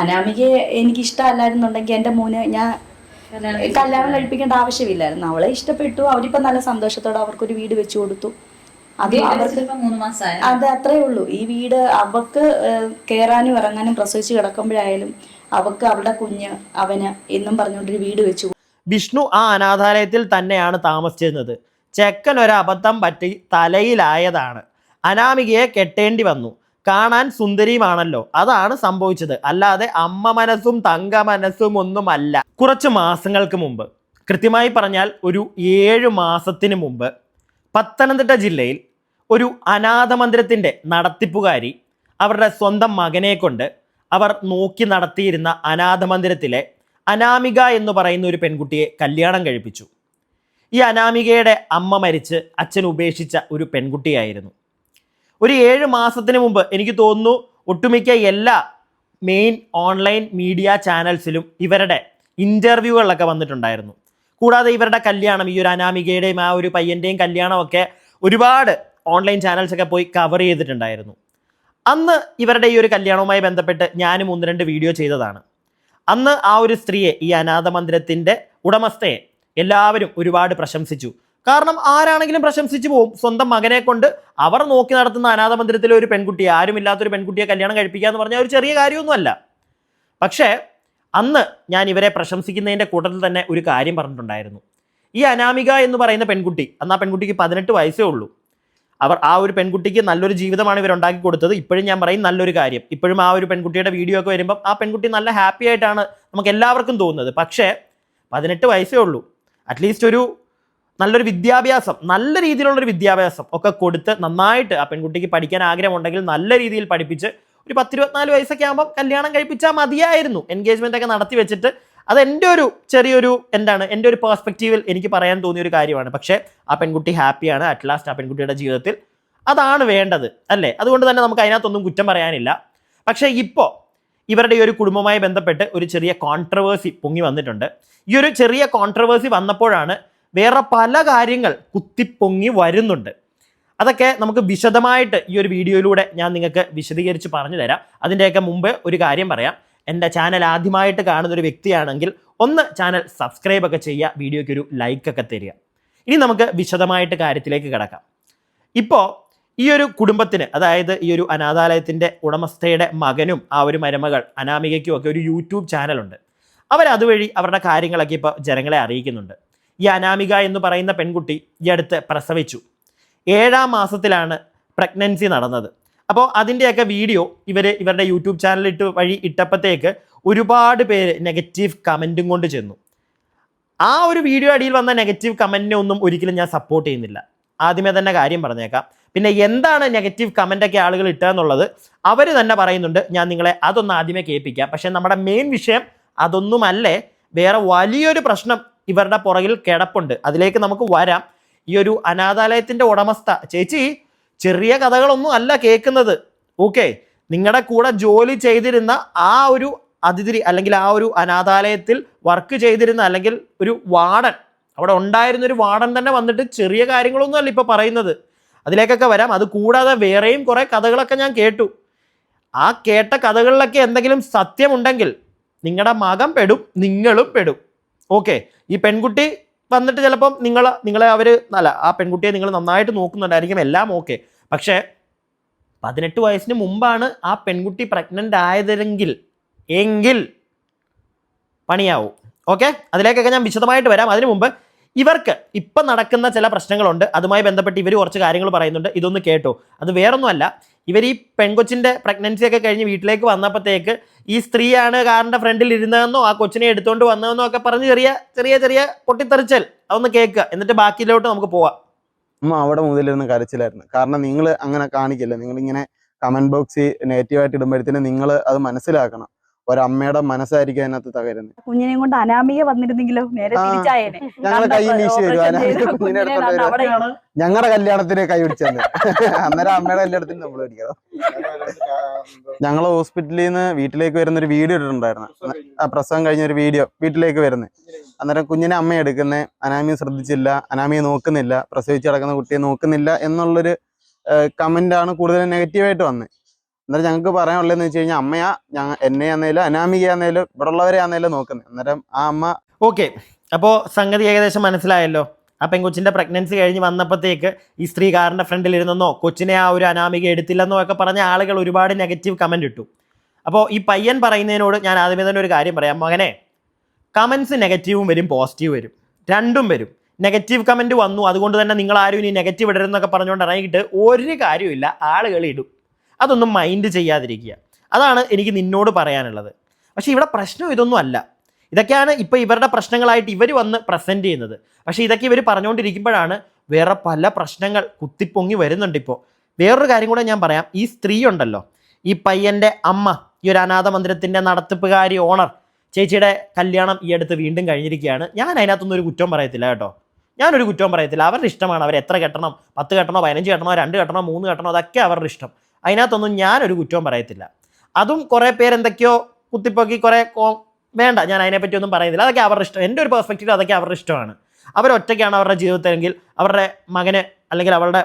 അനാമികയെ എനിക്ക് ഇഷ്ടമല്ലായിരുന്നുണ്ടെങ്കിൽ എൻ്റെ മോന് ഞാൻ കല്യാണം കഴിപ്പിക്കേണ്ട ആവശ്യമില്ലായിരുന്നു. അവളെ ഇഷ്ടപ്പെട്ടു, അവരിപ്പോൾ നല്ല സന്തോഷത്തോടെ അവർക്കൊരു വീട് വെച്ചു കൊടുത്തു. അത് അവർക്ക് 3 മാസമായി. അത് അത്രേ ഉള്ളൂ. ഈ വീട് അവൾക്ക് കയറാനും ഇറങ്ങാനും പ്രസവിച്ച് കിടക്കുമ്പോഴായാലും അവൾക്ക് അവളുടെ കുഞ്ഞ് അവന് എന്നും പറഞ്ഞുകൊണ്ടൊരു വീട് വെച്ചു. വിഷ്ണു ആ അനാഥാലയത്തിൽ തന്നെയാണ് താമസിച്ചിരുന്നത്. ചെക്കൻ ഒരു അബദ്ധം പറ്റി തലയിലായതാണ്. അനാമികയെ കെട്ടേണ്ടി വന്നു. കാണാൻ സുന്ദരിയുമാണല്ലോ, അതാണ് സംഭവിച്ചത്. അല്ലാതെ അമ്മ മനസ്സും തങ്ക മനസ്സും ഒന്നുമല്ല. കുറച്ച് മാസങ്ങൾക്ക് മുമ്പ്, കൃത്യമായി പറഞ്ഞാൽ ഒരു 7 മാസത്തിന് മുമ്പ്, പത്തനംതിട്ട ജില്ലയിൽ ഒരു അനാഥ മന്ദിരത്തിൻ്റെ നടത്തിപ്പുകാരി അവരുടെ സ്വന്തം മകനെ കൊണ്ട് അവർ നോക്കി നടത്തിയിരുന്ന അനാഥ മന്ദിരത്തിലെ അനാമിക എന്ന് പറയുന്ന ഒരു പെൺകുട്ടിയെ കല്യാണം കഴിപ്പിച്ചു. ഈ അനാമികയുടെ അമ്മ മരിച്ച് അച്ഛൻ ഉപേക്ഷിച്ച ഒരു പെൺകുട്ടിയായിരുന്നു. ഒരു 7 മാസത്തിന് മുമ്പ് എനിക്ക് തോന്നുന്നു ഒട്ടുമിക്ക എല്ലാ മെയിൻ ഓൺലൈൻ മീഡിയ ചാനൽസിലും ഇവരുടെ ഇൻ്റർവ്യൂകളിലൊക്കെ വന്നിട്ടുണ്ടായിരുന്നു. കൂടാതെ ഇവരുടെ കല്യാണം, ഈ ഒരു അനാമികയുടെയും ആ ഒരു പയ്യൻ്റെയും കല്യാണമൊക്കെ ഒരുപാട് ഓൺലൈൻ ചാനൽസൊക്കെ പോയി കവർ ചെയ്തിട്ടുണ്ടായിരുന്നു. അന്ന് ഇവരുടെ ഈ ഒരു കല്യാണവുമായി ബന്ധപ്പെട്ട് ഞാനും 1-2 വീഡിയോ ചെയ്തതാണ്. അന്ന് ആ ഒരു സ്ത്രീയെ, ഈ അനാഥ മന്ദിരത്തിൻ്റെ ഉടമസ്ഥയെ എല്ലാവരും ഒരുപാട് പ്രശംസിച്ചു. കാരണം ആരാണെങ്കിലും പ്രശംസിച്ചു പോകും. സ്വന്തം മകനെ കൊണ്ട് അവർ നോക്കി നടത്തുന്ന അനാഥ മന്ദിരത്തിലെ ഒരു പെൺകുട്ടിയെ, ആരുമില്ലാത്തൊരു പെൺകുട്ടിയെ കല്യാണം കഴിപ്പിക്കുക എന്ന് പറഞ്ഞാൽ ഒരു ചെറിയ കാര്യമൊന്നുമല്ല. പക്ഷേ അന്ന് ഞാൻ ഇവരെ പ്രശംസിക്കുന്നതിൻ്റെ കൂട്ടത്തിൽ തന്നെ ഒരു കാര്യം പറഞ്ഞിട്ടുണ്ടായിരുന്നു. ഈ അനാമിക എന്ന് പറയുന്ന പെൺകുട്ടി, അന്ന് ആ പെൺകുട്ടിക്ക് 18 വയസ്സേ ഉള്ളൂ. ആ ഒരു പെൺകുട്ടിക്ക് നല്ലൊരു ജീവിതമാണ് ഇവരുണ്ടാക്കി കൊടുത്തത്. ഇപ്പോഴും ഞാൻ പറയും നല്ലൊരു കാര്യം. ഇപ്പോഴും ആ ഒരു പെൺകുട്ടിയുടെ വീഡിയോ ഒക്കെ വരുമ്പം ആ പെൺകുട്ടി നല്ല ഹാപ്പി ആയിട്ടാണ് നമുക്ക് എല്ലാവർക്കും തോന്നുന്നത്. പക്ഷേ 18 വയസ്സേ ഉള്ളൂ. അറ്റ്ലീസ്റ്റ് ഒരു നല്ലൊരു വിദ്യാഭ്യാസം, നല്ല രീതിയിലുള്ളൊരു വിദ്യാഭ്യാസം ഒക്കെ കൊടുത്ത് നന്നായിട്ട് ആ പെൺകുട്ടിക്ക് പഠിക്കാൻ ആഗ്രഹമുണ്ടെങ്കിൽ നല്ല രീതിയിൽ പഠിപ്പിച്ച് ഒരു 10-24 വയസ്സൊക്കെ ആകുമ്പം കല്യാണം കഴിപ്പിച്ചാൽ മതിയായിരുന്നു. എൻഗേജ്മെൻ്റ് ഒക്കെ നടത്തി വെച്ചിട്ട്. അത് എൻ്റെ ഒരു എൻ്റെ ഒരു പെർസ്പെക്റ്റീവിൽ എനിക്ക് പറയാൻ തോന്നിയ ഒരു കാര്യമാണ്. പക്ഷേ ആ പെൺകുട്ടി ഹാപ്പിയാണ്. അറ്റ് ലാസ്റ്റ് ആ പെൺകുട്ടിയുടെ ജീവിതത്തിൽ അതാണ് വേണ്ടത്, അല്ലേ? അതുകൊണ്ട് തന്നെ നമുക്ക് അതിനകത്തൊന്നും കുറ്റം പറയാനില്ല. പക്ഷേ ഇപ്പോൾ ഇവരുടെ ഈ ഒരു കുടുംബവുമായി ബന്ധപ്പെട്ട് ഒരു ചെറിയ കോൺട്രവേഴ്സി പൊങ്ങി വന്നിട്ടുണ്ട്. ഈ ഒരു ചെറിയ കോൺട്രവേഴ്സി വന്നപ്പോഴാണ് വേറെ പല കാര്യങ്ങൾ കുത്തിപ്പൊങ്ങി വരുന്നുണ്ട്. അതൊക്കെ നമുക്ക് വിശദമായിട്ട് ഈ ഒരു വീഡിയോയിലൂടെ ഞാൻ നിങ്ങൾക്ക് വിശദീകരിച്ച് പറഞ്ഞു തരാം. അതിൻ്റെയൊക്കെ മുമ്പ് ഒരു കാര്യം പറയാം. എൻ്റെ ചാനൽ ആദ്യമായിട്ട് കാണുന്നൊരു വ്യക്തിയാണെങ്കിൽ ഒന്ന് ചാനൽ സബ്സ്ക്രൈബ് ഒക്കെ ചെയ്യുക, വീഡിയോയ്ക്ക് ഒരു ലൈക്കൊക്കെ തരിക. ഇനി നമുക്ക് വിശദമായിട്ട് കാര്യത്തിലേക്ക് കിടക്കാം. ഇപ്പോൾ ഈ ഒരു കുടുംബത്തിന്, അതായത് ഈ ഒരു അനാഥാലയത്തിൻ്റെ ഉടമസ്ഥയുടെ മകനും ആ ഒരു മരുമകൾ അനാമികയ്ക്കും ഒക്കെ ഒരു യൂട്യൂബ് ചാനലുണ്ട്. അവരതുവഴി അവരുടെ കാര്യങ്ങളൊക്കെ ഇപ്പോൾ ജനങ്ങളെ അറിയിക്കുന്നുണ്ട്. ഈ അനാമിക എന്ന് പറയുന്ന പെൺകുട്ടി ഈ അടുത്ത് പ്രസവിച്ചു. 7-ാം മാസത്തിലാണ് പ്രഗ്നൻസി നടന്നത്. അപ്പോൾ അതിൻ്റെയൊക്കെ വീഡിയോ ഇവരുടെ യൂട്യൂബ് ചാനൽ ഇട്ടപ്പോഴത്തേക്ക് ഒരുപാട് പേര് നെഗറ്റീവ് കമൻറ്റും കൊണ്ട് ചെന്നു. ആ ഒരു വീഡിയോ അടിയിൽ വന്ന നെഗറ്റീവ് കമൻറ്റിനെ ഒന്നും ഒരിക്കലും ഞാൻ സപ്പോർട്ട് ചെയ്യുന്നില്ല. ആദ്യമേ തന്നെ കാര്യം പറഞ്ഞേക്കാം. പിന്നെ എന്താണ് നെഗറ്റീവ് കമൻ്റൊക്കെ ആളുകൾ ഇട്ടതെന്നുള്ളത് അവർ തന്നെ പറയുന്നുണ്ട്. ഞാൻ നിങ്ങളെ അതൊന്ന് ആദ്യമേ കേൾപ്പിക്കാം. പക്ഷേ നമ്മുടെ മെയിൻ വിഷയം അതൊന്നുമല്ലേ, വേറെ വലിയൊരു പ്രശ്നം ഇവരുടെ പുറകിൽ കിടപ്പുണ്ട്. അതിലേക്ക് നമുക്ക് വരാം. ഈ ഒരു അനാഥാലയത്തിൻ്റെ ഉടമസ്ഥ ചേച്ചി ചെറിയ കഥകളൊന്നും അല്ല കേൾക്കുന്നത്. ഓക്കെ, നിങ്ങളുടെ കൂടെ ജോലി ചെയ്തിരുന്ന ആ ഒരു അതിഥി, അല്ലെങ്കിൽ ആ ഒരു അനാഥാലയത്തിൽ വർക്ക് ചെയ്തിരുന്ന, അല്ലെങ്കിൽ ഒരു വാർഡൻ, അവിടെ ഉണ്ടായിരുന്നൊരു വാർഡൻ തന്നെ വന്നിട്ട് ചെറിയ കാര്യങ്ങളൊന്നും അല്ല ഇപ്പോൾ പറയുന്നത്. അതിലേക്കൊക്കെ വരാം. അത് കൂടാതെ വേറെയും കുറേ കഥകളൊക്കെ ഞാൻ കേട്ടു. ആ കേട്ട കഥകളിലൊക്കെ എന്തെങ്കിലും സത്യമുണ്ടെങ്കിൽ നിങ്ങളുടെ മകൻ പെടും, നിങ്ങളും പെടും. ഓക്കെ, ഈ പെൺകുട്ടി വന്നിട്ട് ചിലപ്പം നിങ്ങളെ ആ പെൺകുട്ടിയെ നിങ്ങൾ നന്നായിട്ട് നോക്കുന്നുണ്ടായിരിക്കും, എല്ലാം ഓക്കെ. പക്ഷേ 18 വയസ്സിന് മുമ്പാണ് ആ പെൺകുട്ടി പ്രഗ്നൻ്റ് ആയതെങ്കിൽ പണിയാവും. ഓക്കെ, അതിലേക്കൊക്കെ ഞാൻ വിശദമായിട്ട് വരാം. അതിനു മുമ്പ് ഇവർക്ക് ഇപ്പം നടക്കുന്ന ചില പ്രശ്നങ്ങളുണ്ട്. അതുമായി ബന്ധപ്പെട്ട് ഇവർ കുറച്ച് കാര്യങ്ങൾ പറയുന്നുണ്ട്. ഇതൊന്ന് കേട്ടോ. അത് വേറൊന്നുമല്ല, ഇവർ ഈ പെൺകൊച്ചിൻ്റെ പ്രഗ്നൻസി ഒക്കെ കഴിഞ്ഞ് വീട്ടിലേക്ക് വന്നപ്പോഴത്തേക്ക് ഈ സ്ത്രീയാണ് കാറിൻ്റെ ഫ്രണ്ടിൽ ഇരുന്നതെന്നോ ആ കൊച്ചിനെ എടുത്തുകൊണ്ട് വന്നതെന്നോ ഒക്കെ പറഞ്ഞ് ചെറിയ പൊട്ടിത്തെറിച്ചൽ. അതൊന്ന് കേൾക്കുക, എന്നിട്ട് ബാക്കിയിലോട്ട് നമുക്ക് പോവാം. അവിടെ മുതലിരുന്ന് കരച്ചിലായിരുന്നു. കാരണം നിങ്ങൾ അങ്ങനെ കാണിക്കില്ല. നിങ്ങളിങ്ങനെ കമന്റ് ബോക്സിൽ നെഗറ്റീവായിട്ട് ഇടുമ്പോഴത്തേന് നിങ്ങൾ അത് മനസ്സിലാക്കണം. ഒരമ്മയുടെ മനസ്സായിരിക്കും അതിനകത്ത് തകരുന്നത്. കുഞ്ഞിനെയും കൊണ്ട് അനാമിക വന്നിരുന്നെങ്കിലോ നേരെ തിരിച്ചായേനെ. ഞങ്ങളെ കൈ വീശി വരും. ഞങ്ങളുടെ കല്യാണത്തിന് കൈ പിടിച്ചത് അന്നേരം അമ്മയുടെ കല്യാണത്തിന് നമ്മൾ പിടിക്കണം. ഞങ്ങൾ ഹോസ്പിറ്റലിൽ നിന്ന് വീട്ടിലേക്ക് വരുന്നൊരു വീഡിയോ ഇട്ടിട്ടുണ്ടായിരുന്നു. പ്രസവം കഴിഞ്ഞ ഒരു വീഡിയോ വീട്ടിലേക്ക് വരുന്നത്. അന്നേരം കുഞ്ഞിനെ അമ്മ എടുക്കുന്നത്, അനാമിയെ ശ്രദ്ധിച്ചില്ല, അനാമിയെ നോക്കുന്നില്ല, പ്രസവിച്ച് കിടക്കുന്ന കുട്ടിയെ നോക്കുന്നില്ല എന്നുള്ളൊരു കമന്റാണ് കൂടുതൽ നെഗറ്റീവായിട്ട് വന്നത്. അന്നേരം ഞങ്ങൾക്ക് പറയാനുള്ളതെന്ന് വെച്ച് കഴിഞ്ഞാൽ അമ്മയാ എന്നെ ആന്നേലും അനാമിക ആന്നേലും ഇവിടെ ഉള്ളവരെ ആന്നേലും നോക്കുന്നത്. അന്നേരം ആ അമ്മ ഓക്കെ, അപ്പോൾ സംഗതി ഏകദേശം മനസ്സിലായല്ലോ. ആ പെൺകൊച്ചിൻ്റെ പ്രഗ്നൻസി കഴിഞ്ഞ് വന്നപ്പോഴത്തേക്ക് ഈ സ്ത്രീ കാറിൻ്റെ ഫ്രണ്ടിൽ ഇരുന്നെന്നോ കൊച്ചിനെ ആ ഒരു അനാമിക എടുത്തില്ലെന്നോ ഒക്കെ പറഞ്ഞ ആളുകൾ ഒരുപാട് നെഗറ്റീവ് കമൻറ്റ് ഇട്ടു. അപ്പോൾ ഈ പയ്യൻ പറയുന്നതിനോട് ഞാൻ ആദ്യമേ തന്നെ ഒരു കാര്യം പറയാം. മകനെ, കമൻസ് നെഗറ്റീവും വരും പോസിറ്റീവ് വരും, രണ്ടും വരും. നെഗറ്റീവ് കമൻറ്റ് വന്നു, അതുകൊണ്ട് തന്നെ നിങ്ങളാരും ഇനി നെഗറ്റീവ് ഇടരുന്നൊക്കെ പറഞ്ഞുകൊണ്ട് ഇറങ്ങിയിട്ട് ഒരു കാര്യമില്ല, ആളുകൾ ഇടും. അതൊന്നും മൈൻഡ് ചെയ്യാതിരിക്കുക. അതാണ് എനിക്ക് നിന്നോട് പറയാനുള്ളത്. പക്ഷേ ഇവിടെ പ്രശ്നം ഇതൊന്നും അല്ല. ഇതൊക്കെയാണ് ഇപ്പോൾ ഇവരുടെ പ്രശ്നങ്ങളായിട്ട് ഇവർ വന്ന് പ്രസൻറ്റ് ചെയ്യുന്നത്. പക്ഷേ ഇതൊക്കെ ഇവർ പറഞ്ഞുകൊണ്ടിരിക്കുമ്പോഴാണ് വേറെ പല പ്രശ്നങ്ങൾ കുത്തിപ്പൊങ്ങി വരുന്നുണ്ട്. ഇപ്പോൾ വേറൊരു കാര്യം കൂടെ ഞാൻ പറയാം. ഈ സ്ത്രീ ഉണ്ടല്ലോ, ഈ പയ്യൻ്റെ അമ്മ, ഈ ഒരു അനാഥ മന്ദിരത്തിൻ്റെ നടത്തിപ്പുകാരി, ഓണർ ചേച്ചിയുടെ കല്യാണം ഈ അടുത്ത് വീണ്ടും കഴിഞ്ഞിരിക്കുകയാണ്. ഞാൻ അതിനകത്തൊന്നും ഒരു കുറ്റം പറയത്തില്ല കേട്ടോ, ഞാനൊരു കുറ്റവും പറയത്തില്ല. അവരുടെ ഇഷ്ടമാണ്. അവർ എത്ര കെട്ടണം, 10 കെട്ടണോ 15 കെട്ടണോ 2 കെട്ടണോ 3 കെട്ടണോ, അതൊക്കെ അവരുടെ ഇഷ്ടം. അതിനകത്തൊന്നും ഞാനൊരു കുറ്റവും പറയത്തില്ല. അതും കുറേ പേരെന്തൊക്കെയോ കുത്തിപ്പൊക്കി കുറേ വേണ്ട, ഞാൻ അതിനെപ്പറ്റി ഒന്നും പറയുന്നില്ല. അതൊക്കെ അവരുടെ ഇഷ്ടം. എൻ്റെ ഒരു പെർസ്പെക്റ്റീവ് അതൊക്കെ അവരുടെ ഇഷ്ടമാണ്. അവരൊറ്റയ്ക്കാണ് അവരുടെ ജീവിതത്തിലെങ്കിൽ അവരുടെ മകന് അല്ലെങ്കിൽ അവരുടെ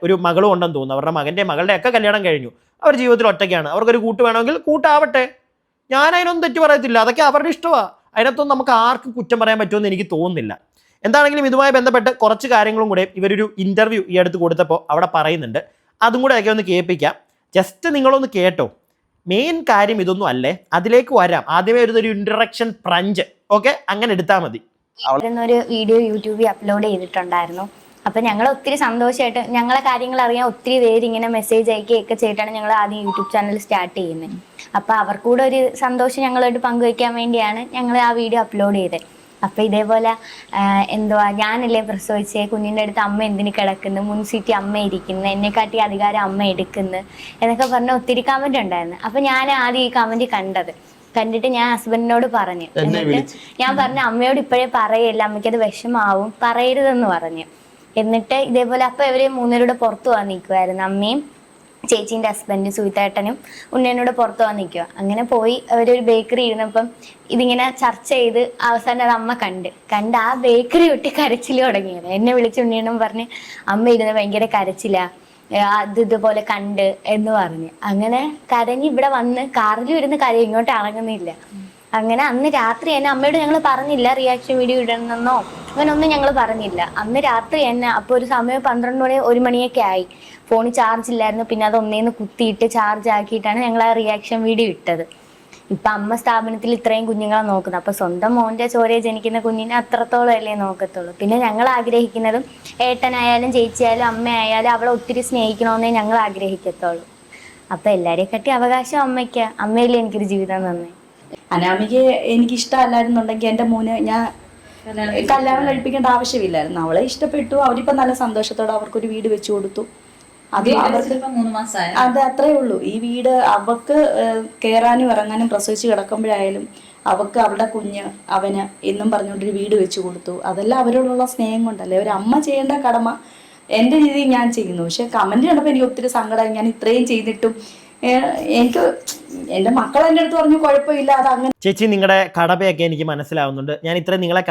ഒരു മകളും ഉണ്ടെന്ന് തോന്നുന്നു. അവരുടെ മകളുടെ ഒക്കെ കല്യാണം കഴിഞ്ഞു. അവർ ജീവിതത്തിൽ ഒറ്റയ്ക്കാണ്. അവർക്കൊരു കൂട്ട് വേണമെങ്കിൽ കൂട്ടാവട്ടെ, ഞാൻ അതിനൊന്നും തെറ്റ് പറയത്തില്ല. അതൊക്കെ അവരുടെ ഇഷ്ടമാണ്. അതിനകത്തൊന്നും നമുക്ക് ആർക്കും കുറ്റം പറയാൻ പറ്റുമെന്ന് എനിക്ക് തോന്നുന്നില്ല. എന്താണെങ്കിലും ഇതുമായി ബന്ധപ്പെട്ട് കുറച്ച് കാര്യങ്ങളും കൂടെ ഇവരൊരു ഇൻ്റർവ്യൂ ഈ അടുത്ത് കൊടുത്തപ്പോൾ അവിടെ പറയുന്നുണ്ട്. അതും കൂടെ ഒക്കെ ഒന്ന് കേൾപ്പിക്കാം. ജസ്റ്റ് നിങ്ങളൊന്ന് കേട്ടോ. മെയിൻ കാര്യം ഇതൊന്നും അല്ലേ, അതിലേക്ക് വരാം. ആദ്യമേ ഒരു ഇൻട്രഡക്ഷൻ പ്രഞ്ച്, ഓക്കെ, അങ്ങനെ എടുത്താൽ മതി. ഒരു വീഡിയോ യൂട്യൂബിൽ അപ്ലോഡ് ചെയ്തിട്ടുണ്ടായിരുന്നു. അപ്പം ഞങ്ങൾ ഒത്തിരി സന്തോഷമായിട്ട് ഞങ്ങളെ കാര്യങ്ങൾ അറിയാൻ ഒത്തിരി പേര് ഇങ്ങനെ മെസ്സേജ് അയക്കുകയൊക്കെ ചെയ്തിട്ടാണ് ഞങ്ങൾ ആദ്യം യൂട്യൂബ് ചാനൽ സ്റ്റാർട്ട് ചെയ്യുന്നത്. അപ്പോൾ അവർക്കൂടെ ഒരു സന്തോഷം ഞങ്ങളായിട്ട് പങ്കുവയ്ക്കാൻ വേണ്ടിയാണ് ഞങ്ങൾ ആ വീഡിയോ അപ്ലോഡ് ചെയ്തത്. അപ്പം ഇതേപോലെ ഞാനല്ലേ പ്രസവിച്ചേ, കുഞ്ഞിൻ്റെ അടുത്ത് അമ്മ എന്തിന് കിടക്കുന്നു, മുൻസീറ്റി അമ്മ ഇരിക്കുന്നു, എന്നെക്കാട്ടി അധികാരം അമ്മ എടുക്കുന്നു എന്നൊക്കെ പറഞ്ഞ ഒത്തിരി കമൻറ്റ് ഉണ്ടായിരുന്നു. അപ്പം ഞാൻ ആദ്യം ഈ കമൻറ്റ് കണ്ടിട്ട് ഞാൻ ഹസ്ബൻഡിനോട് പറഞ്ഞു. എന്നിട്ട് ഞാൻ പറഞ്ഞു അമ്മയോട് ഇപ്പോഴേ പറയല്ല, അമ്മയ്ക്കത് വിഷമാവും, പറയരുതെന്ന് പറഞ്ഞു. എന്നിട്ട് ഇതേപോലെ അപ്പം ഇവർ 3 പേരുടെ പുറത്തു പോകാൻ നിൽക്കുമായിരുന്നു. അമ്മയും ചേച്ചീൻ്റെ ഹസ്ബൻഡ് സുഹിത്തേട്ടനും ഉണ്ണേനോട് പുറത്തു പോകാൻ നിൽക്കുക. അങ്ങനെ പോയി അവരൊരു ബേക്കറി ഇരുന്നപ്പം ഇതിങ്ങനെ ചർച്ച ചെയ്ത് അവസാനം അത് അമ്മ കണ്ട് ആ ബേക്കറി ഒട്ടി കരച്ചിൽ തുടങ്ങിയത്. എന്നെ വിളിച്ച് ഉണ്ണീനും പറഞ്ഞ് അമ്മ ഇരുന്ന് ഭയങ്കര കരച്ചിലാ, ഇതുപോലെ കണ്ട് എന്ന് പറഞ്ഞ് അങ്ങനെ കരഞ്ഞ് ഇവിടെ വന്ന് കാറിലും ഇരുന്ന് കരയും, ഇങ്ങോട്ട് ഇറങ്ങുന്നില്ല. അങ്ങനെ അന്ന് രാത്രി തന്നെ അമ്മയോട് ഞങ്ങൾ പറഞ്ഞില്ല റിയാക്ഷൻ വീഡിയോ ഇടണമെന്നോ അങ്ങനൊന്നും ഞങ്ങൾ പറഞ്ഞില്ല. അന്ന് രാത്രി തന്നെ അപ്പോൾ ഒരു സമയം 12 മണി 1 മണിയൊക്കെ ആയി. ഫോണിൽ ചാർജ് ഇല്ലായിരുന്നു. പിന്നെ അത് ഒന്നേന്ന് കുത്തിയിട്ട് ചാർജ് ആക്കിയിട്ടാണ് ഞങ്ങൾ ആ റിയാക്ഷൻ വീഡിയോ ഇട്ടത്. ഇപ്പം അമ്മ സ്ഥാപനത്തിൽ ഇത്രയും കുഞ്ഞുങ്ങളെ നോക്കുന്നത്. അപ്പോൾ സ്വന്തം മോൻ്റെ ചോരയെ ജനിക്കുന്ന കുഞ്ഞിനെ അത്രത്തോളം അല്ലേ നോക്കത്തുള്ളൂ. പിന്നെ ഞങ്ങൾ ആഗ്രഹിക്കുന്നതും ഏട്ടനായാലും ചേച്ചിയായാലും അമ്മയായാലും അവളെ ഒത്തിരി സ്നേഹിക്കണമെന്നേ ഞങ്ങൾ ആഗ്രഹിക്കത്തുള്ളൂ. അപ്പം എല്ലാവരെയും കാട്ടി അവകാശം അമ്മയ്ക്ക്. അമ്മയില്ലേ എനിക്കൊരു ജീവിതം തന്നെ. അനാമികയെ എനിക്കിഷ്ടമല്ലായിരുന്നുണ്ടെങ്കിൽ എൻ്റെ മോന് ഞാൻ കല്യാണം കഴിപ്പിക്കേണ്ട ആവശ്യമില്ലായിരുന്നു. അവളെ ഇഷ്ടപ്പെട്ടു. അവരിപ്പം നല്ല സന്തോഷത്തോടെ അവർക്കൊരു വീട് വെച്ചു കൊടുത്തു. അത് അവർക്ക് 3 മാസമായി. അത് അത്രേ ഉള്ളൂ. ഈ വീട് അവർക്ക് കയറാനും ഇറങ്ങാനും പ്രസവിച്ച് കിടക്കുമ്പോഴായാലും അവർക്ക് അവളുടെ കുഞ്ഞ് അവന് എന്നും പറഞ്ഞുകൊണ്ടൊരു വീട് വെച്ച് കൊടുത്തു. അതെല്ലാം അവരോടുള്ള സ്നേഹം കൊണ്ടല്ലേ. ഒരു അമ്മ ചെയ്യേണ്ട കടമ എൻ്റെ രീതിയിൽ ഞാൻ ചെയ്യുന്നു. പക്ഷെ കമൻറ്റ് കണ്ടപ്പോൾ എനിക്ക് ഒത്തിരി സങ്കടമായി. ഞാൻ ഇത്രയും ചെയ്തിട്ടും എനിക്ക് എൻ്റെ മക്കൾ എൻ്റെ അടുത്ത് പറഞ്ഞു കുഴപ്പമില്ല, അത് അങ്ങനെ. ചേച്ചി, നിങ്ങളുടെ കടമയൊക്കെ എനിക്ക് മനസ്സിലാവുന്നുണ്ട്. ഞാൻ ഇത്രയും നിങ്ങളെ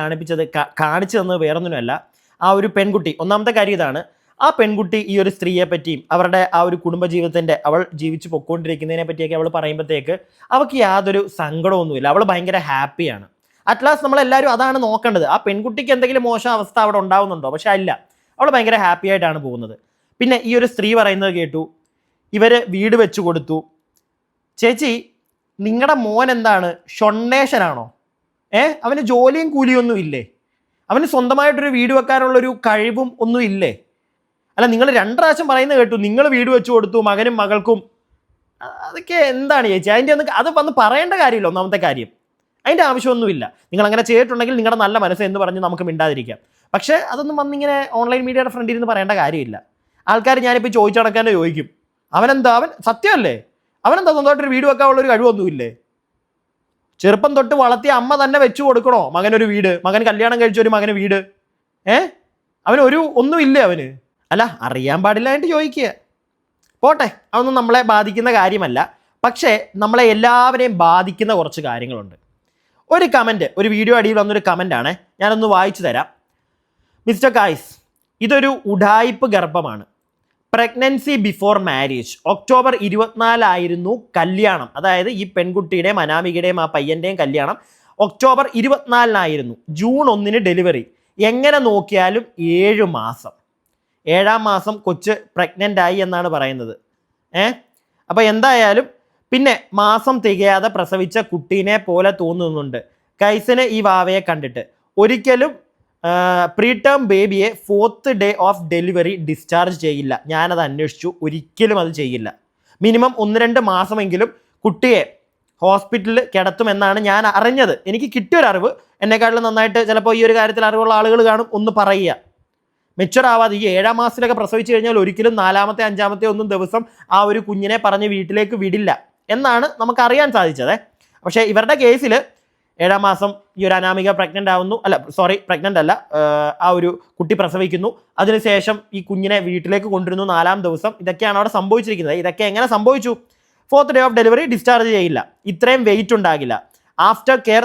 കാണിച്ചു തന്നത് വേറൊന്നുമല്ല. ആ ഒരു പെൺകുട്ടി, ഒന്നാമത്തെ കാര്യം ഇതാണ്, ആ പെൺകുട്ടി ഈ ഒരു സ്ത്രീയെ പറ്റിയും അവരുടെ ആ ഒരു കുടുംബജീവിതത്തിൻ്റെ അവൾ ജീവിച്ച് പൊയ്ക്കൊണ്ടിരിക്കുന്നതിനെ പറ്റിയൊക്കെ അവൾ പറയുമ്പോഴത്തേക്ക് അവൾക്ക് യാതൊരു സങ്കടമൊന്നുമില്ല. അവൾ ഭയങ്കര ഹാപ്പിയാണ്. അറ്റ്ലാസ്റ്റ് നമ്മളെല്ലാവരും അതാണ് നോക്കേണ്ടത്. ആ പെൺകുട്ടിക്ക് എന്തെങ്കിലും മോശം അവസ്ഥ അവിടെ ഉണ്ടാവുന്നുണ്ടോ? പക്ഷെ അല്ല, അവൾ ഭയങ്കര ഹാപ്പി ആയിട്ടാണ് പോകുന്നത്. പിന്നെ ഈ ഒരു സ്ത്രീ പറയുന്നത് കേട്ടു, ഇവർ വീട് വെച്ച് കൊടുത്തു. ചേച്ചി, നിങ്ങളുടെ മോൻ എന്താണ്, ഷൊണ്ണേഷനാണോ? അവന് ജോലിയും കൂലിയൊന്നും ഇല്ലേ? അവന് സ്വന്തമായിട്ടൊരു വീട് വെക്കാനുള്ളൊരു കഴിവും ഒന്നും ഇല്ലേ? അല്ല, നിങ്ങൾ 2 പ്രാവശ്യം പറയുന്നത് കേട്ടു, നിങ്ങൾ വീട് വെച്ച് കൊടുത്തു മകനും മകൾക്കും. അതൊക്കെ എന്താണ് ചേച്ചി? അതിൻ്റെ അത് വന്ന് പറയേണ്ട കാര്യമില്ല. ഒന്നാമത്തെ കാര്യം അതിൻ്റെ ആവശ്യമൊന്നുമില്ല. നിങ്ങൾ അങ്ങനെ ചെയ്തിട്ടുണ്ടെങ്കിൽ നിങ്ങളുടെ നല്ല മനസ്സ് എന്ന് പറഞ്ഞ് നമുക്ക് മിണ്ടാതിരിക്കാം. പക്ഷേ അതൊന്നും വന്നിങ്ങനെ ഓൺലൈൻ മീഡിയയുടെ ഫ്രണ്ടിൽ നിന്ന് പറയേണ്ട കാര്യമില്ല. ആൾക്കാർ ഞാനിപ്പോൾ ചോദിച്ചടക്കാൻ്റെ ചോദിക്കും, അവൻ സത്യമല്ലേ, അവനെന്താ സ്വന്തമായിട്ടൊരു വീട് വെക്കാനുള്ളൊരു കഴിവൊന്നുമില്ലേ? ചെറുപ്പം തൊട്ട് വളർത്തിയ അമ്മ തന്നെ വെച്ചു കൊടുക്കണോ മകനൊരു വീട്? മകൻ കല്യാണം കഴിച്ചൊരു മകന് വീട്? അവനൊരു ഒന്നുമില്ലേ അവന്? അല്ല, അറിയാൻ പാടില്ലായിട്ട് ചോദിക്കുക. പോട്ടെ, അതൊന്നും നമ്മളെ ബാധിക്കുന്ന കാര്യമല്ല. പക്ഷേ നമ്മളെ എല്ലാവരെയും ബാധിക്കുന്ന കുറച്ച് കാര്യങ്ങളുണ്ട്. ഒരു കമൻറ്റ്, ഒരു വീഡിയോ അടിയിൽ വന്നൊരു കമൻറ്റാണ്, ഞാനൊന്ന് വായിച്ചു തരാം. മിസ്റ്റർ ഗായ്സ്, ഇതൊരു ഉഡായിപ്പ് ഗർഭമാണ്. പ്രഗ്നൻസി ബിഫോർ മാരേജ് ഒക്ടോബർ 24 കല്യാണം. അതായത് ഈ പെൺകുട്ടിയുടെയും അനാമികയുടെയും ആ പയ്യൻ്റെയും കല്യാണം ഒക്ടോബർ 24 ജൂൺ 1 ഡെലിവറി. എങ്ങനെ നോക്കിയാലും 7 മാസം. 7-ാം മാസം കൊച്ച് പ്രഗ്നൻ്റ് ആയി എന്നാണ് പറയുന്നത്. അപ്പോൾ എന്തായാലും പിന്നെ മാസം തികയാതെ പ്രസവിച്ച കുട്ടീനെ പോലെ തോന്നുന്നുണ്ട് കൈസിന് ഈ വാവയെ കണ്ടിട്ട്. ഒരിക്കലും പ്രീടേം ബേബിയെ 4th day of delivery discharge ചെയ്യില്ല. ഞാനത് അന്വേഷിച്ചു, ഒരിക്കലും അത് ചെയ്യില്ല. മിനിമം 1-2 മാസമെങ്കിലും കുട്ടിയെ ഹോസ്പിറ്റലിൽ കിടത്തുമെന്നാണ് ഞാൻ അറിഞ്ഞത്. എനിക്ക് കിട്ടിയൊരറിവ്. എന്നെക്കാട്ടിലും നന്നായിട്ട് ചിലപ്പോൾ ഈ ഒരു കാര്യത്തിൽ അറിവുള്ള ആളുകൾ കാണും, ഒന്ന് പറയുക. മെച്ചുവർ ആവാതെ ഈ 7-ാം മാസത്തിലൊക്കെ പ്രസവിച്ചു കഴിഞ്ഞാൽ ഒരിക്കലും 4-മത്തെ 5-മത്തെ ഒന്നും ദിവസം ആ ഒരു കുഞ്ഞിനെ പറഞ്ഞ് വീട്ടിലേക്ക് വിടില്ല എന്നാണ് നമുക്കറിയാൻ സാധിച്ചത്. പക്ഷേ ഇവരുടെ കേസിൽ 7-ാം മാസം ഈ ഒരു അനാമിക പ്രഗ്നൻ്റ് ആവുന്നു, പ്രഗ്നൻ്റ് അല്ല, ആ ഒരു കുട്ടി പ്രസവിക്കുന്നു. അതിനുശേഷം ഈ കുഞ്ഞിനെ വീട്ടിലേക്ക് കൊണ്ടുവരുന്നു 4-ാം ദിവസം. ഇതൊക്കെയാണ് അവിടെ സംഭവിച്ചിരിക്കുന്നത്. ഇതൊക്കെ എങ്ങനെ സംഭവിച്ചു? 4th day of delivery discharge ചെയ്യില്ല, ഇത്രയും വെയിറ്റ് ഉണ്ടാകില്ല, ആഫ്റ്റർ കെയർ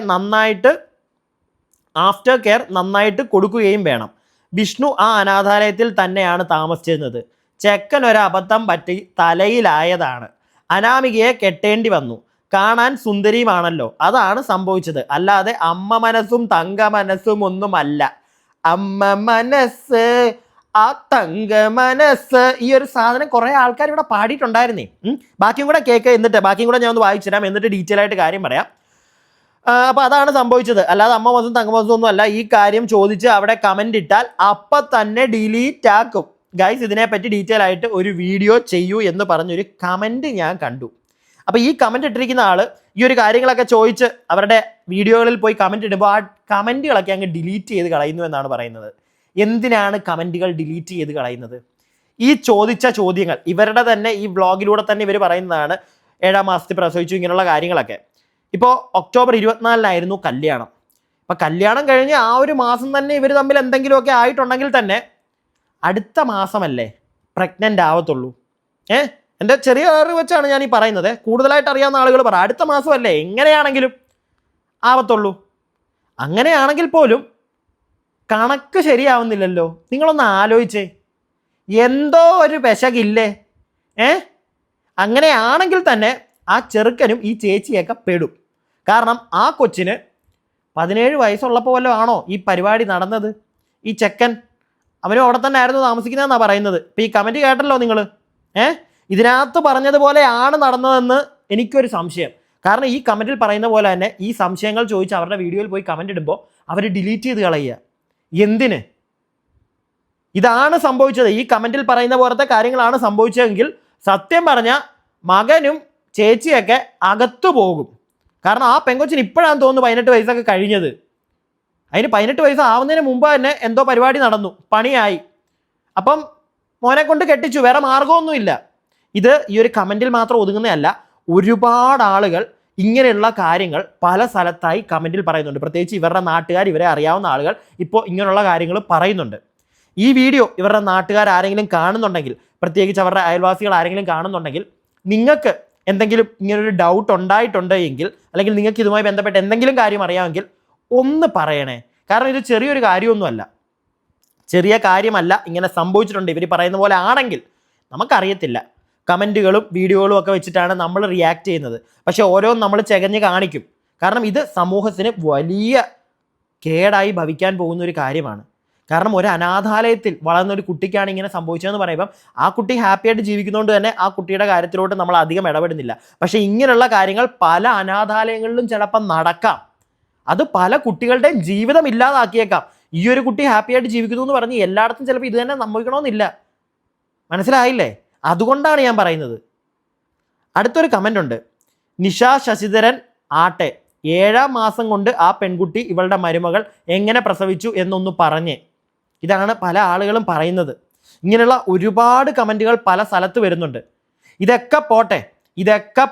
നന്നായിട്ട് കൊടുക്കുകയും വേണം. വിഷ്ണു ആ അനാഥാലയത്തിൽ തന്നെയാണ് താമസിച്ചിരുന്നത്. ചെക്കൻ ഒരു അബദ്ധം പറ്റി തലയിലായതാണ്. അനാമികയെ കെട്ടേണ്ടി വന്നു. കാണാൻ സുന്ദരിയുമാണല്ലോ, അതാണ് സംഭവിച്ചത്. അല്ലാതെ അമ്മ മനസ്സും തങ്ക മനസ്സും ഒന്നുമല്ല. അമ്മ മനസ്സ് ആ തങ്ക മനസ്സ്, ഈ ഒരു സാധനം കുറേ ആൾക്കാർ ഇവിടെ പാടിയിട്ടുണ്ടായിരുന്നേ. ബാക്കിയും കൂടെ കേക്ക്, എന്നിട്ട് ബാക്കിയും കൂടെ ഞാൻ ഒന്ന് വായിച്ചു തരാം, എന്നിട്ട് ഡീറ്റെയിൽ ആയിട്ട് കാര്യം പറയാം. അപ്പോൾ അതാണ് സംഭവിച്ചത്. അല്ലാതെ അമ്മ മനസ്സും തങ്ക മനസ്സും ഒന്നും അല്ല. ഈ കാര്യം ചോദിച്ച് അവിടെ കമൻ്റ് ഇട്ടാൽ അപ്പം തന്നെ ഡിലീറ്റ് ആക്കും. ഗൈസ്, ഇതിനെപ്പറ്റി ഡീറ്റെയിൽ ആയിട്ട് ഒരു വീഡിയോ ചെയ്യൂ എന്ന് പറഞ്ഞൊരു കമൻറ്റ് ഞാൻ കണ്ടു. അപ്പോൾ ഈ കമൻറ്റ് ഇട്ടിരിക്കുന്ന ആൾ ഈ ഒരു കാര്യങ്ങളൊക്കെ ചോദിച്ച് അവരുടെ വീഡിയോകളിൽ പോയി കമൻറ്റ് ഇടുമ്പോൾ ആ കമൻറ്റുകളൊക്കെ അങ്ങ് ഡിലീറ്റ് ചെയ്ത് കളയുന്നു എന്നാണ് പറയുന്നത്. എന്തിനാണ് കമൻറ്റുകൾ ഡിലീറ്റ് ചെയ്ത് കളയുന്നത്? ഈ ചോദിച്ച ചോദ്യങ്ങൾ ഇവരുടെ തന്നെ ഈ വ്ളോഗിലൂടെ തന്നെ ഇവർ പറയുന്നതാണ്. 7-ാം മാസത്തിൽ പ്രസവിച്ചു, ഇങ്ങനെയുള്ള കാര്യങ്ങളൊക്കെ. ഇപ്പോൾ ഒക്ടോബർ 24 കല്യാണം. അപ്പോൾ കല്യാണം കഴിഞ്ഞ് ആ ഒരു മാസം തന്നെ ഇവർ തമ്മിൽ എന്തെങ്കിലുമൊക്കെ ആയിട്ടുണ്ടെങ്കിൽ തന്നെ അടുത്ത മാസമല്ലേ പ്രഗ്നൻ്റ് ആവത്തുള്ളൂ. എൻ്റെ ചെറിയ അറിവ് വെച്ചാണ് ഞാൻ ഈ പറയുന്നത്. കൂടുതലായിട്ട് അറിയാവുന്ന ആളുകൾ പറ, അടുത്ത മാസമല്ലേ എങ്ങനെയാണെങ്കിലും ആവത്തുള്ളൂ. അങ്ങനെയാണെങ്കിൽ പോലും കണക്ക് ശരിയാവുന്നില്ലല്ലോ. നിങ്ങളൊന്ന് ആലോചിച്ചേ, എന്തോ ഒരു പെശകില്ലേ? അങ്ങനെയാണെങ്കിൽ തന്നെ ആ ചെറുക്കനും ഈ ചേച്ചിയൊക്കെ പെടും. കാരണം ആ കൊച്ചിന് 17 വയസ്സുള്ളപ്പോൾ വല്ലതും ആണോ ഈ പരിപാടി നടന്നത്? ഈ ചെക്കൻ അവനും അവിടെ തന്നെ ആയിരുന്നു താമസിക്കുന്നതെന്നാണ് പറയുന്നത്. ഇപ്പം ഈ കമൻറ്റ് കേട്ടല്ലോ നിങ്ങൾ. ഇതിനകത്ത് പറഞ്ഞതുപോലെയാണ് നടന്നതെന്ന് എനിക്കൊരു സംശയം. കാരണം ഈ കമൻറ്റിൽ പറയുന്ന പോലെ തന്നെ ഈ സംശയങ്ങൾ ചോദിച്ച് അവരുടെ വീഡിയോയിൽ പോയി കമൻറ്റ് ഇടുമ്പോൾ അവർ ഡിലീറ്റ് ചെയ്ത് കളയുക. എന്തിന്? ഇതാണ് സംഭവിച്ചത്. ഈ കമൻറ്റിൽ പറയുന്ന പോലത്തെ കാര്യങ്ങളാണ് സംഭവിച്ചതെങ്കിൽ സത്യം പറഞ്ഞാൽ മകനും ചേച്ചിയൊക്കെ അകത്തു പോകും. കാരണം ആ പെങ്കൊച്ചിന് ഇപ്പോഴാണ് തോന്നുന്നു 18 വയസ്സൊക്കെ കഴിഞ്ഞത്. അതിന് 18 വയസ്സ് ആവുന്നതിന് മുമ്പ് തന്നെ എന്തോ പരിപാടി നടന്നു, പണിയായി. അപ്പം മോനെ കൊണ്ട് കെട്ടിച്ചു, വേറെ മാർഗമൊന്നുമില്ല. ഇത് ഈ ഒരു കമൻറ്റിൽ മാത്രം ഒതുങ്ങുന്നതല്ല. ഒരുപാട് ആളുകൾ ഇങ്ങനെയുള്ള കാര്യങ്ങൾ പല സ്ഥലത്തായി കമൻറ്റിൽ പറയുന്നുണ്ട്. പ്രത്യേകിച്ച് ഇവരുടെ നാട്ടുകാർ, ഇവരെ അറിയാവുന്ന ആളുകൾ ഇപ്പോൾ ഇങ്ങനെയുള്ള കാര്യങ്ങൾ പറയുന്നുണ്ട്. ഈ വീഡിയോ ഇവരുടെ നാട്ടുകാർ ആരെങ്കിലും കാണുന്നുണ്ടെങ്കിൽ, പ്രത്യേകിച്ച് അവരുടെ അയൽവാസികൾ ആരെങ്കിലും കാണുന്നുണ്ടെങ്കിൽ, നിങ്ങൾക്ക് എന്തെങ്കിലും ഇങ്ങനൊരു ഡൗട്ട് ഉണ്ടായിട്ടുണ്ട് എങ്കിൽ, അല്ലെങ്കിൽ നിങ്ങൾക്ക് ഇതുമായി ബന്ധപ്പെട്ട് എന്തെങ്കിലും കാര്യം അറിയാമെങ്കിൽ ഒന്ന് പറയണേ. കാരണം ഇത് ചെറിയൊരു കാര്യമൊന്നുമല്ല, ചെറിയ കാര്യമല്ല. ഇങ്ങനെ സംഭവിച്ചിട്ടുണ്ട് ഇവർ പറയുന്ന പോലെ ആണെങ്കിൽ നമുക്കറിയത്തില്ല. കമൻറ്റുകളും വീഡിയോകളും ഒക്കെ വെച്ചിട്ടാണ് നമ്മൾ റിയാക്ട് ചെയ്യുന്നത്. പക്ഷേ ഓരോന്നും നമ്മൾ ചെകഞ്ഞ് കാണിക്കും. കാരണം ഇത് സമൂഹത്തിന് വലിയ കേടായി ഭവിക്കാൻ പോകുന്ന ഒരു കാര്യമാണ്. കാരണം ഒരു അനാഥാലയത്തിൽ വളർന്ന ഒരു കുട്ടിക്കാണ് ഇങ്ങനെ സംഭവിച്ചതെന്ന് പറയുമ്പം ആ കുട്ടി ഹാപ്പി ആയിട്ട് ജീവിക്കുന്നതുകൊണ്ട് തന്നെ ആ കുട്ടിയുടെ കാര്യത്തിലോട്ട് നമ്മൾ അധികം ഇടപെടുന്നില്ല. പക്ഷേ ഇങ്ങനെയുള്ള കാര്യങ്ങൾ പല അനാഥാലയങ്ങളിലും ചിലപ്പോൾ നടക്കാം. അത് പല കുട്ടികളുടെയും ജീവിതം ഇല്ലാതാക്കിയേക്കാം. ഈ ഒരു കുട്ടി ഹാപ്പി ആയിട്ട് ജീവിക്കുന്നു എന്ന് പറഞ്ഞ് എല്ലായിടത്തും ചിലപ്പോൾ ഇത് തന്നെ സംഭവിക്കണമെന്നില്ല. മനസ്സിലായില്ലേ? അതുകൊണ്ടാണ് ഞാൻ പറയുന്നത്. അടുത്തൊരു കമൻ്റ് ഉണ്ട്. നിഷ ശശിധരൻ ആട്ടെ, 7-ാം മാസം കൊണ്ട് ആ പെൺകുട്ടി ഇവളുടെ മരുമകൾ എങ്ങനെ പ്രസവിച്ചു എന്നൊന്ന് പറഞ്ഞേ. ഇതാണ് പല ആളുകളും പറയുന്നത്. ഇങ്ങനെയുള്ള ഒരുപാട് കമൻറ്റുകൾ പല സ്ഥലത്ത് വരുന്നുണ്ട്. ഇതൊക്കെ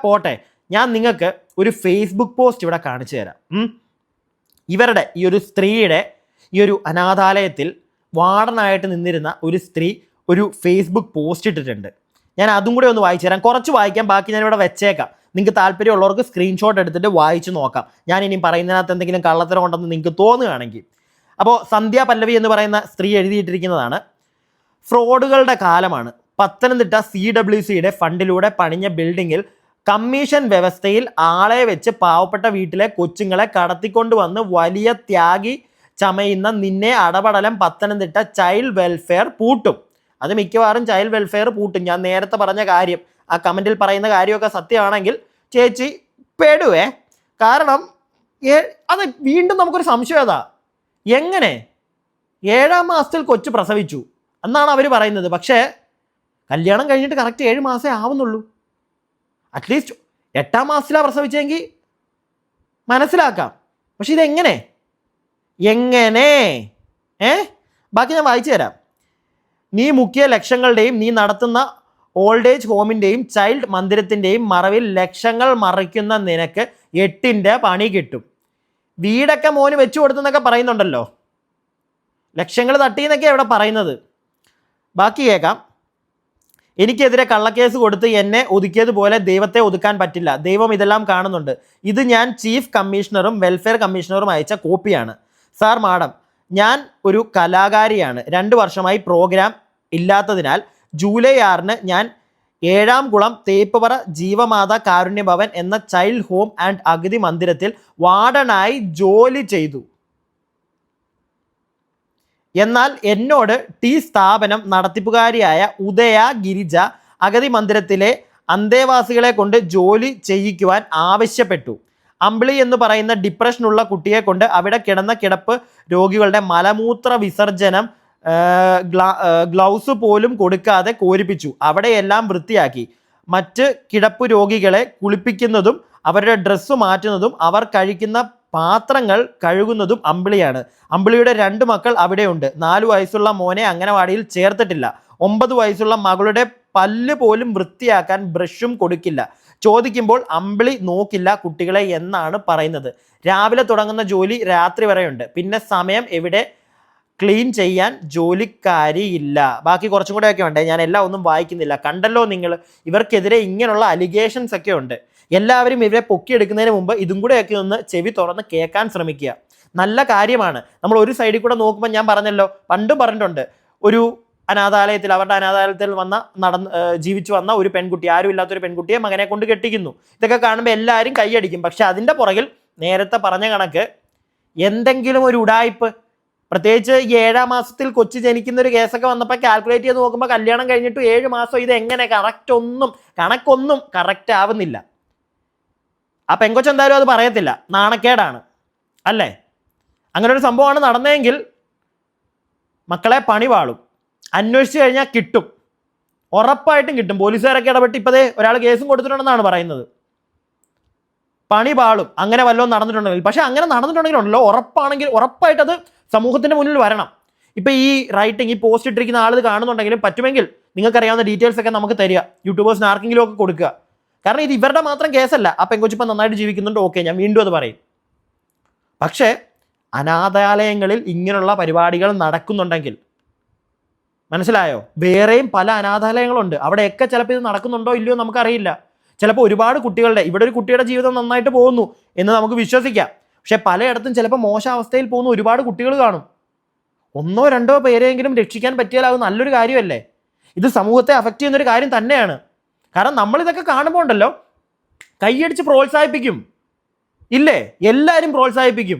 പോട്ടെ, ഞാൻ നിങ്ങൾക്ക് ഒരു ഫേസ്ബുക്ക് പോസ്റ്റ് ഇവിടെ കാണിച്ചു തരാം. ഇവരുടെ ഈ ഒരു സ്ത്രീയുടെ ഈ ഒരു അനാഥാലയത്തിൽ വാർഡനായിട്ട് നിന്നിരുന്ന ഒരു സ്ത്രീ ഒരു ഫേസ്ബുക്ക് പോസ്റ്റ് ഇട്ടിട്ടുണ്ട്. ഞാൻ അതും കൂടെ ഒന്ന് വായിച്ചു തരാം. കുറച്ച് വായിക്കാം, ബാക്കി ഞാനിവിടെ വെച്ചേക്കാം. നിങ്ങൾക്ക് താല്പര്യമുള്ളവർക്ക് സ്ക്രീൻഷോട്ട് എടുത്തിട്ട് വായിച്ച് നോക്കാം. ഞാൻ ഇനി പറയുന്നതിനകത്ത് എന്തെങ്കിലും കള്ളത്തരം ഉണ്ടെന്ന് നിങ്ങൾക്ക് തോന്നുകയാണെങ്കിൽ. അപ്പോൾ സന്ധ്യ പല്ലവി എന്ന് പറയുന്ന സ്ത്രീ എഴുതിയിട്ടിരിക്കുന്നതാണ്. ഫ്രോഡുകളുടെ കാലമാണ്, പത്തനംതിട്ട CWCയുടെ ഫണ്ടിലൂടെ പണിഞ്ഞ ബിൽഡിങ്ങിൽ കമ്മീഷൻ വ്യവസ്ഥയിൽ ആളെ വെച്ച് പാവപ്പെട്ട വീട്ടിലെ കൊച്ചുങ്ങളെ കടത്തിക്കൊണ്ടുവന്ന് വലിയ ത്യാഗി ചമയുന്ന നിന്നെ അടപടലം പത്തനംതിട്ട ചൈൽഡ് വെൽഫെയർ പൂട്ടും. അത് മിക്കവാറും ചൈൽഡ് വെൽഫെയർ പൂട്ടും. ഞാൻ നേരത്തെ പറഞ്ഞ കാര്യം, ആ കമൻറ്റിൽ പറയുന്ന കാര്യമൊക്കെ സത്യമാണെങ്കിൽ ചേച്ചി പെടുവേ. കാരണം അത് വീണ്ടും നമുക്കൊരു സംശയം അതാ, എങ്ങനെ 7ാം മാസത്തിൽ കൊച്ചു പ്രസവിച്ചു എന്നാണ് അവർ പറയുന്നത്. പക്ഷേ കല്യാണം കഴിഞ്ഞിട്ട് കറക്റ്റ് 7 മാസമേ ആവുന്നുള്ളൂ. അറ്റ്ലീസ്റ്റ് 8ാം മാസത്തിലാണ് പ്രസവിച്ചെങ്കിൽ മനസ്സിലാക്കാം. പക്ഷെ ഇതെങ്ങനെ ബാക്കി ഞാൻ വായിച്ചു തരാം. നീ മുഖ്യ ലക്ഷ്യങ്ങളുടെയും നീ നടത്തുന്ന ഓൾഡ് ഏജ് ഹോമിൻ്റെയും ചൈൽഡ് മന്ദിരത്തിൻ്റെയും മറവിൽ ലക്ഷങ്ങൾ മറിക്കുന്ന നിനക്ക് 8ന്റെ പണി കിട്ടും. വീടൊക്കെ മോന് വെച്ചു കൊടുത്തെന്നൊക്കെ പറയുന്നുണ്ടല്ലോ, ലക്ഷങ്ങൾ തട്ടിയെന്നൊക്കെ ഇവിടെ പറയുന്നത്. ബാക്കി കേൾക്കാം. എനിക്കെതിരെ കള്ളക്കേസ് കൊടുത്ത് എന്നെ ഒതുക്കിയതുപോലെ ദൈവത്തെ ഒതുക്കാൻ പറ്റില്ല. ദൈവം ഇതെല്ലാം കാണുന്നുണ്ട്. ഇത് ഞാൻ ചീഫ് കമ്മീഷണറും വെൽഫെയർ കമ്മീഷണറും അയച്ച കോപ്പിയാണ്. സാർ മാഡം, ഞാൻ ഒരു കലാകാരിയാണ്. 2 വർഷമായി പ്രോഗ്രാം ഇല്ലാത്തതിനാൽ ജൂലൈ 6-ന് ഞാൻ 7ാം കുളം തേപ്പുപറ ജീവമാതാ കാരുണ്യ ഭവൻ എന്ന ചൈൽഡ് ഹോം ആൻഡ് അഗതി മന്ദിരത്തിൽ വാർഡനായി ജോലി ചെയ്തു. എന്നാൽ എന്നോട് സ്ഥാപനം നടത്തിപ്പുകാരിയായ ഉദയ ഗിരിജ അഗതി മന്ദിരത്തിലെ അന്തേവാസികളെ കൊണ്ട് ജോലി ചെയ്യിക്കുവാൻ ആവശ്യപ്പെട്ടു. അമ്പിളി എന്ന് പറയുന്ന ഡിപ്രഷനുള്ള കുട്ടിയെ കൊണ്ട് അവിടെ കിടന്ന കിടപ്പ് രോഗികളുടെ മലമൂത്ര വിസർജനം ഗ്ലൗസ് പോലും കൊടുക്കാതെ കോരിപ്പിച്ചു. അവിടെയെല്ലാം വൃത്തിയാക്കി. മറ്റ് കിടപ്പ് രോഗികളെ കുളിപ്പിക്കുന്നതും അവരുടെ ഡ്രസ്സ് മാറ്റുന്നതും അവർ കഴിക്കുന്ന പാത്രങ്ങൾ കഴുകുന്നതും അമ്പിളിയാണ്. അമ്പിളിയുടെ 2 മക്കൾ അവിടെയുണ്ട്. 4 വയസ്സുള്ള മോനെ അംഗനവാടിയിൽ ചേർത്തിട്ടില്ല. 9 വയസ്സുള്ള മകളുടെ പല്ല് പോലും വൃത്തിയാക്കാൻ ബ്രഷും കൊടുക്കില്ല. ചോദിക്കുമ്പോൾ അമ്പിളി നോക്കില്ല കുട്ടികളെ എന്നാണ് പറയുന്നത്. രാവിലെ തുടങ്ങുന്ന ജോലി രാത്രി വരെയുണ്ട്. പിന്നെ സമയം എവിടെ ക്ലീൻ ചെയ്യാൻ ജോലിക്കാരിയില്ല. ബാക്കി കുറച്ചും കൂടെ ഒക്കെ ഉണ്ട്. ഞാൻ എല്ലാം ഒന്നും വായിക്കുന്നില്ല. കണ്ടല്ലോ നിങ്ങൾ, ഇവർക്കെതിരെ ഇങ്ങനെയുള്ള അലിഗേഷൻസ് ഒക്കെ ഉണ്ട്. എല്ലാവരും ഇവരെ പൊക്കിയെടുക്കുന്നതിന് മുമ്പ് ഇതും കൂടെയൊക്കെ ഒന്ന് ചെവി തുറന്ന് കേൾക്കാൻ ശ്രമിക്കുക. നല്ല കാര്യമാണ്. നമ്മൾ ഒരു സൈഡിൽ കൂടെ നോക്കുമ്പോൾ ഞാൻ പറഞ്ഞല്ലോ, പണ്ടും പറഞ്ഞിട്ടുണ്ട്, ഒരു അനാഥാലയത്തിൽ അവരുടെ അനാഥാലയത്തിൽ ജീവിച്ചു വന്ന ഒരു പെൺകുട്ടി, ആരും ഇല്ലാത്തൊരു പെൺകുട്ടിയെ മകനെ കൊണ്ട് കെട്ടിക്കുന്നു. ഇതൊക്കെ കാണുമ്പോൾ എല്ലാവരും കൈയടിക്കും. പക്ഷെ അതിൻ്റെ പുറകിൽ നേരത്തെ പറഞ്ഞ കണക്ക് എന്തെങ്കിലും ഒരു ഉടായ്പ്, പ്രത്യേകിച്ച് ഈ 7ാം മാസത്തിൽ കൊച്ചു ജനിക്കുന്ന ഒരു കേസൊക്കെ വന്നപ്പോൾ കാൽക്കുലേറ്റ് ചെയ്ത് നോക്കുമ്പോൾ കല്യാണം കഴിഞ്ഞിട്ട് 7 മാസം ഇത് എങ്ങനെ കണക്കൊന്നും കറക്റ്റ് ആവുന്നില്ല. ആ പെങ്കൊച്ച് എന്തായാലും അത് പറയത്തില്ല, നാണക്കേടാണ് അല്ലേ? അങ്ങനെ ഒരു സംഭവമാണ് നടന്നതെങ്കിൽ മക്കളെ പണി വാളും. അന്വേഷിച്ച് കഴിഞ്ഞാൽ കിട്ടും, ഉറപ്പായിട്ടും കിട്ടും. പോലീസുകാരൊക്കെ ഇടപെട്ട് ഇപ്പതേ ഒരാൾ കേസും കൊടുത്തിട്ടുണ്ടെന്നാണ് പറയുന്നത്. പണി പാളും അങ്ങനെ വല്ലതും നടന്നിട്ടുണ്ടെങ്കിൽ. പക്ഷെ അങ്ങനെ നടന്നിട്ടുണ്ടെങ്കിലുണ്ടല്ലോ, ഉറപ്പായിട്ടത് സമൂഹത്തിന്റെ മുന്നിൽ വരണം. ഇപ്പൊ ഈ ഈ പോസ്റ്റ് ഇട്ടിരിക്കുന്ന ആൾ ഇത് കാണുന്നുണ്ടെങ്കിലും പറ്റുമെങ്കിൽ നിങ്ങൾക്കറിയാവുന്ന ഡീറ്റെയിൽസ് ഒക്കെ നമുക്ക് തരിക, യൂട്യൂബേഴ്സിന് ആർക്കെങ്കിലും ഒക്കെ കൊടുക്കുക. കാരണം ഇത് ഇവരുടെ മാത്രം കേസല്ല. ആ പെങ്കൊച്ചിപ്പം നന്നായിട്ട് ജീവിക്കുന്നുണ്ട്, ഓക്കെ, ഞാൻ വീണ്ടും അത് പറയും. പക്ഷേ അനാഥാലയങ്ങളിൽ ഇങ്ങനെയുള്ള പരിപാടികൾ നടക്കുന്നുണ്ടെങ്കിൽ, മനസ്സിലായോ, വേറെയും പല അനാഥാലയങ്ങളുണ്ട്, അവിടെയൊക്കെ ചിലപ്പോൾ ഇത് നടക്കുന്നുണ്ടോ ഇല്ലയോ നമുക്കറിയില്ല. ചിലപ്പോൾ ഒരുപാട് കുട്ടികളുടെ, ഇവിടെ ഒരു കുട്ടിയുടെ ജീവിതം നന്നായിട്ട് പോകുന്നു എന്ന് നമുക്ക് വിശ്വസിക്കാം. പക്ഷെ പലയിടത്തും ചിലപ്പോൾ മോശാവസ്ഥയിൽ പോകുന്ന ഒരുപാട് കുട്ടികൾ കാണും. 1 or 2 പേരെയെങ്കിലും രക്ഷിക്കാൻ പറ്റിയാൽ അത് നല്ലൊരു കാര്യമല്ലേ? ഇത് സമൂഹത്തെ അഫക്റ്റ് ചെയ്യുന്നൊരു കാര്യം തന്നെയാണ്. കാരണം നമ്മളിതൊക്കെ കാണുമ്പോൾ ഉണ്ടല്ലോ, കൈയടിച്ച് പ്രോത്സാഹിപ്പിക്കും ഇല്ലേ? എല്ലാവരും പ്രോത്സാഹിപ്പിക്കും.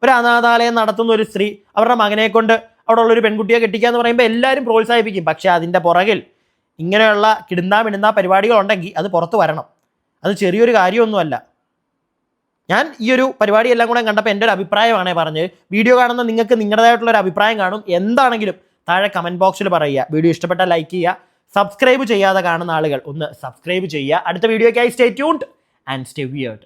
ഒരു അനാഥാലയം നടത്തുന്ന ഒരു സ്ത്രീ അവരുടെ മകനെ കൊണ്ട് അവിടെ ഉള്ളൊരു പെൺകുട്ടിയെ കെട്ടിക്കുക എന്ന് പറയുമ്പോൾ എല്ലാവരും പ്രോത്സാഹിപ്പിക്കും. പക്ഷേ അതിൻ്റെ പുറകിൽ ഇങ്ങനെയുള്ള കിടുന്നാ പരിപാടികളുണ്ടെങ്കിൽ അത് പുറത്ത് വരണം. അത് ചെറിയൊരു കാര്യമൊന്നുമല്ല. ഞാൻ ഈ ഒരു പരിപാടിയെല്ലാം കൂടെ കണ്ടപ്പോൾ എൻ്റെ ഒരു അഭിപ്രായമാണ് പറഞ്ഞത്. വീഡിയോ കാണുന്ന നിങ്ങൾക്ക് നിങ്ങളുടേതായിട്ടുള്ളൊരു അഭിപ്രായം കാണും. എന്താണെങ്കിലും താഴെ കമൻറ്റ് ബോക്സിൽ പറയുക. വീഡിയോ ഇഷ്ടപ്പെട്ടാൽ ലൈക്ക് ചെയ്യുക. സബ്സ്ക്രൈബ് ചെയ്യാതെ കാണുന്ന ആളുകൾ ഒന്ന് സബ്സ്ക്രൈബ് ചെയ്യുക. അടുത്ത വീഡിയോയ്ക്കായി stay tuned and stay weird.